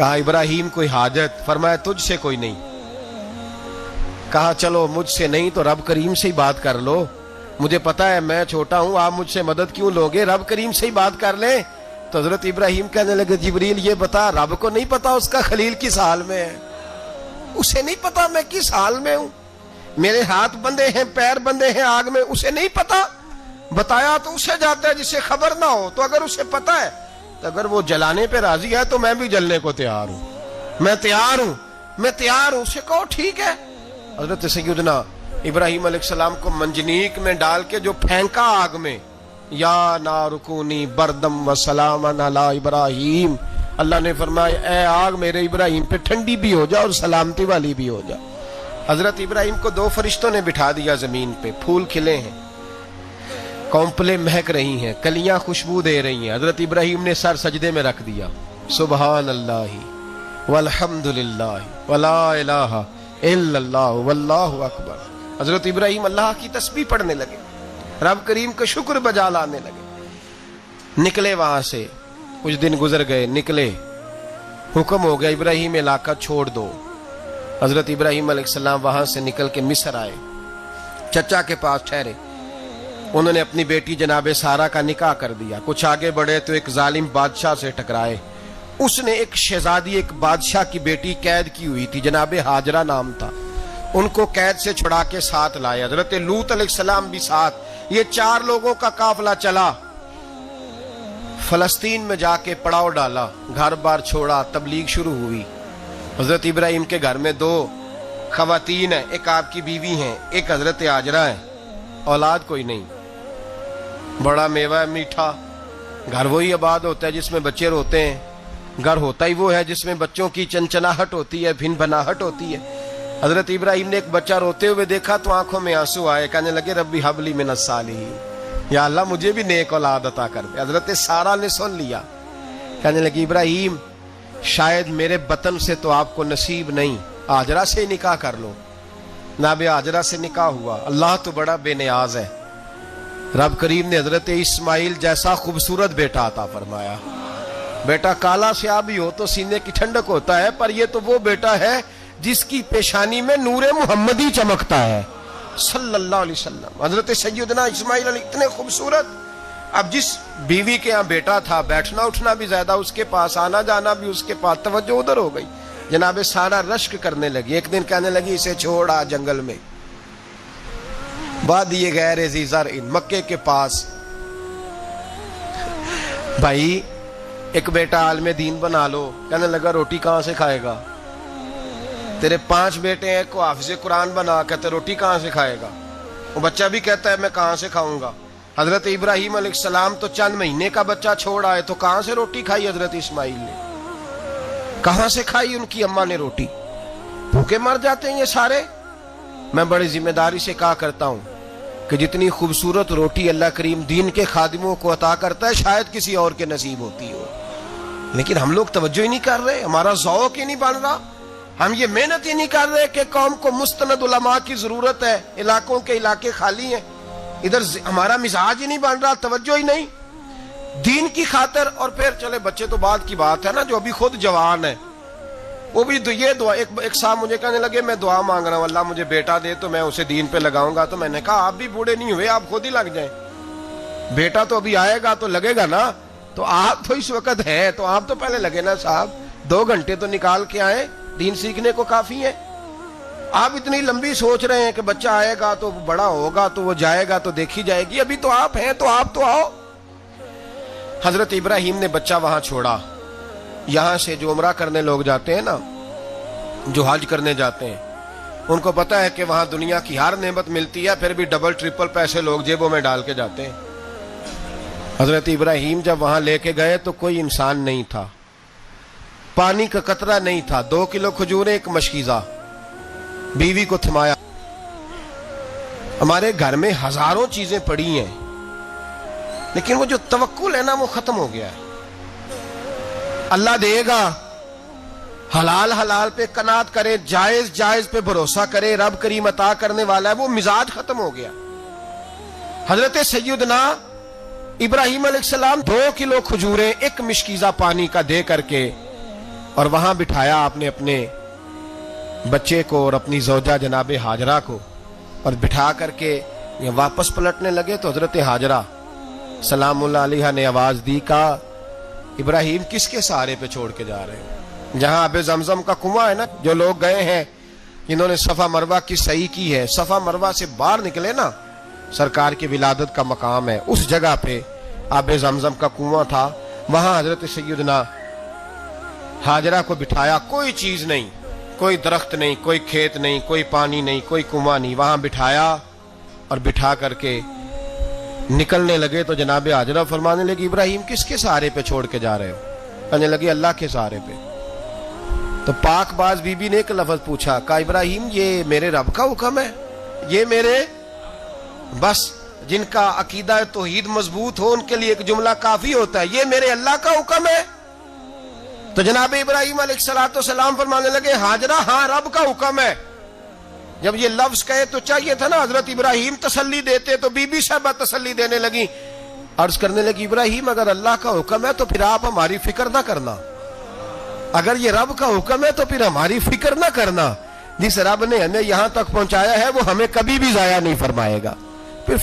کہا ابراہیم کوئی حاجت؟ فرمایا تجھ سے کوئی نہیں۔ کہا چلو مجھ سے نہیں تو رب کریم سے ہی بات کر لو، مجھے پتا ہے میں چھوٹا ہوں، آپ مجھ سے مدد کیوں لوگے، رب کریم سے ہی بات کر لیں۔ تو حضرت ابراہیم کہنے لگے جبریل یہ بتا، رب کو نہیں پتا اس کا خلیل کس حال میں ہے؟ اسے نہیں پتا میں کس حال میں ہوں، میرے ہاتھ بندے ہیں، پیر بندے ہیں آگ میں، اسے نہیں پتا؟ بتایا تو اسے جاتا ہے جسے خبر نہ ہو، تو اگر اسے پتا ہے تو اگر وہ جلانے پہ راضی ہے تو میں بھی جلنے کو تیار ہوں، میں تیار ہوں، میں تیار ہوں۔ اسے کہو ٹھیک ہے۔ حضرت سیدنا ابراہیم علیہ السلام کو منجنیق میں ڈال کے جو پھینکا آگ میں، یا نار کونی بردم و سلاما علی ابراہیم، اللہ نے فرمایا اے آگ میرے ابراہیم پہ ٹھنڈی بھی ہو جا اور سلامتی والی بھی ہو جا۔ حضرت ابراہیم کو دو فرشتوں نے بٹھا دیا زمین پہ، پھول کھلے ہیں، کونپلیں مہک رہی ہیں، کلیاں خوشبو دے رہی ہیں۔ حضرت ابراہیم نے سر سجدے میں رکھ دیا، سبحان اللہ والحمد للہ ولا الہ الا اللہ واللہ اکبر۔ حضرت ابراہیم اللہ کی تسبیح پڑھنے لگے، رب کریم کا شکر بجا لانے لگے۔ نکلے وہاں سے، کچھ دن گزر گئے، نکلے، حکم ہو گیا ابراہیم علاقہ چھوڑ دو۔ حضرت ابراہیم علیہ السلام وہاں سے نکل کے مصر آئے، چچا کے پاس ٹھہرے۔ انہوں نے اپنی بیٹی جناب سارہ کا نکاح کر دیا۔ کچھ آگے بڑھے تو ایک ظالم بادشاہ سے ٹکرائے، اس نے ایک شہزادی، ایک بادشاہ کی بیٹی قید کی ہوئی تھی، جناب ہاجرہ نام تھا، ان کو قید سے چھڑا کے ساتھ لائے۔ حضرت لوط علیہ السلام بھی ساتھ، یہ 4 لوگوں کا قافلہ چلا، فلسطین میں جا کے پڑاؤ ڈالا، گھر بار چھوڑا، تبلیغ شروع ہوئی۔ حضرت ابراہیم کے گھر میں 2 خواتین ہیں، ایک آپ کی بیوی ہیں، ایک حضرت ہاجرہ ہے، اولاد کوئی نہیں، بڑا میوہ ہے میٹھا۔ گھر وہی آباد ہوتا ہے جس میں بچے روتے ہیں، گھر ہوتا ہی وہ ہے جس میں بچوں کی چنچناہٹ ہوتی ہے، بھن بھناہٹ ہوتی ہے۔ حضرت ابراہیم نے ایک بچہ روتے ہوئے دیکھا تو آنکھوں میں آنسو آئے، کہنے لگے ربی حب لی من الصالحین، یا اللہ مجھے بھی نیک اولاد عطا کر دے۔ حضرت سارہ نے سن لیا، کہنے لگی ابراہیم شاید میرے بطن سے تو آپ کو نصیب نہیں، ہاجرہ سے نکاح کر لو۔ جناب ہاجرہ سے نکاح ہوا۔ اللہ تو بڑا بے نیاز ہے، رب کریم نے حضرت اسماعیل جیسا خوبصورت بیٹا عطا فرمایا۔ بیٹا کالا سیاہ بھی ہو تو سینے کی ٹھنڈک ہوتا ہے، پر یہ تو وہ بیٹا ہے جس کی پیشانی میں نور محمدی چمکتا ہے صلی اللہ علیہ وسلم۔ حضرت سیدنا اسماعیل علیہ اتنے خوبصورت۔ اب جس بیوی کے ہاں بیٹا تھا، بیٹھنا اٹھنا بھی زیادہ اس کے پاس، آنا جانا بھی اس کے پاس، توجہ ادھر ہو گئی۔ جناب سارہ رشک کرنے لگی، ایک دن کہنے لگی اسے چھوڑا جنگل میں، وادی غیر ذی زرع، مکے کے پاس۔ بھائی ایک بیٹا عالم دین بنا لو۔ کہنے لگا روٹی کہاں سے کھائے گا؟ تیرے 5 بیٹے ہیں، کو حافظ قرآن بنا، کہتے روٹی کہاں سے کھائے گا؟ وہ بچہ بھی کہتا ہے میں کہاں سے کھاؤں گا؟ حضرت ابراہیم علیہ السلام تو چند مہینے کا بچہ چھوڑ آئے، تو کہاں سے روٹی کھائی حضرت اسماعیل نے؟ کہاں سے کھائی ان کی اماں نے روٹی؟ بھوکے مر جاتے ہیں یہ سارے۔ میں بڑی ذمہ داری سے کہا کرتا ہوں کہ جتنی خوبصورت روٹی اللہ کریم دین کے خادموں کو عطا کرتا ہے شاید کسی اور کے نصیب ہوتی ہو، لیکن ہم لوگ توجہ ہی نہیں کر رہے، ہمارا ذوق ہی نہیں بن رہا، ہم یہ محنت ہی نہیں کر رہے کہ قوم کو مستند علماء کی ضرورت ہے، علاقوں کے علاقے خالی ہیں، ادھر ہمارا مزاج ہی نہیں بن رہا، توجہ ہی نہیں دین کی خاطر۔ اور پھر چلے بچے تو بعد کی بات ہے نا، جو ابھی خود جوان ہے وہ بھی یہ دعا، ایک صاحب مجھے کہنے لگے میں دعا مانگ رہا ہوں اللہ مجھے بیٹا دے تو میں اسے دین پہ لگاؤں گا۔ تو میں نے کہا آپ بھی بوڑھے نہیں ہوئے، آپ خود ہی لگ جائیں، بیٹا تو ابھی آئے گا تو لگے گا نا، تو آپ تو اس وقت ہیں تو آپ تو پہلے لگے نا صاحب، 2 گھنٹے تو نکال کے آئے، دین سیکھنے کو کافی ہے۔ آپ اتنی لمبی سوچ رہے ہیں کہ بچہ آئے گا تو بڑا ہوگا تو وہ جائے گا تو دیکھی جائے گی، ابھی تو آپ ہیں تو آپ تو آؤ۔ حضرت ابراہیم نے بچہ وہاں چھوڑا۔ یہاں سے جو عمرہ کرنے لوگ جاتے ہیں نا، جو حج کرنے جاتے ہیں، ان کو پتا ہے کہ وہاں دنیا کی ہر نعمت ملتی ہے، پھر بھی ڈبل ٹرپل پیسے لوگ جیبوں میں ڈال کے جاتے ہیں۔ حضرت ابراہیم جب وہاں لے کے گئے تو کوئی انسان نہیں تھا، پانی کا قطرہ نہیں تھا، 2 کلو کھجوریں، ایک مشکیزہ، بیوی کو تھمایا۔ ہمارے گھر میں ہزاروں چیزیں پڑی ہیں، لیکن وہ جو توکل ہے نا وہ ختم ہو گیا ہے۔ اللہ دے گا، حلال حلال پہ قناعت کرے، جائز جائز پہ بھروسہ کرے، رب کریم عطا کرنے والا ہے، وہ مزاج ختم ہو گیا۔ حضرت سیدنا ابراہیم علیہ السلام 2 کلو کھجوریں، 1 مشکیزہ پانی کا دے کر کے اور وہاں بٹھایا آپ نے اپنے بچے کو اور اپنی زوجہ جناب ہاجرہ کو، اور بٹھا کر کے یہ واپس پلٹنے لگے تو حضرت ہاجرہ سلام اللہ علیہ نے آواز دی، کہا ابراہیم کس کے سہارے پہ چھوڑ کے جا رہے ہو؟ جہاں آب زمزم کا کنواں ہے نا، جو لوگ گئے ہیں جنہوں نے صفا مروہ کی صحیح کی ہے، صفا مروہ سے باہر نکلے نا، سرکار کی ولادت کا مقام ہے، اس جگہ پہ آب زمزم کا کنواں تھا، وہاں حضرت سیدنا ہاجرہ کو بٹھایا، کوئی چیز نہیں، کوئی درخت نہیں، کوئی کھیت نہیں، کوئی پانی نہیں، کوئی کنواں نہیں، وہاں بٹھایا اور بٹھا کر کے نکلنے لگے تو جناب ہاجرہ فرمانے لگی ابراہیم کس کے سہارے پہ چھوڑ کے جا رہے ہو؟ کہنے لگی اللہ کے سہارے پہ۔ تو پاک باز بی بی نے ایک لفظ پوچھا، کہا ابراہیم یہ میرے رب کا حکم ہے، یہ میرے، بس جن کا عقیدہ توحید مضبوط ہو ان کے لیے ایک جملہ کافی ہوتا ہے، یہ میرے اللہ کا حکم ہے۔ تو جناب ابراہیم علیہ السلام فرمانے لگے ہاجرہ ہاں رب کا حکم ہے۔ جب یہ لفظ کہے تو چاہیے تھا نا حضرت ابراہیم تسلی دیتے، تو بی بی صاحبہ تسلی دینے لگی، عرض کرنے لگی ابراہیم اگر اللہ کا حکم ہے تو پھر آپ ہماری فکر نہ کرنا، اگر یہ رب کا حکم ہے تو پھر ہماری فکر نہ کرنا، جس رب نے ہمیں یہاں تک پہنچایا ہے وہ ہمیں کبھی بھی ضائع نہیں فرمائے گا، پھر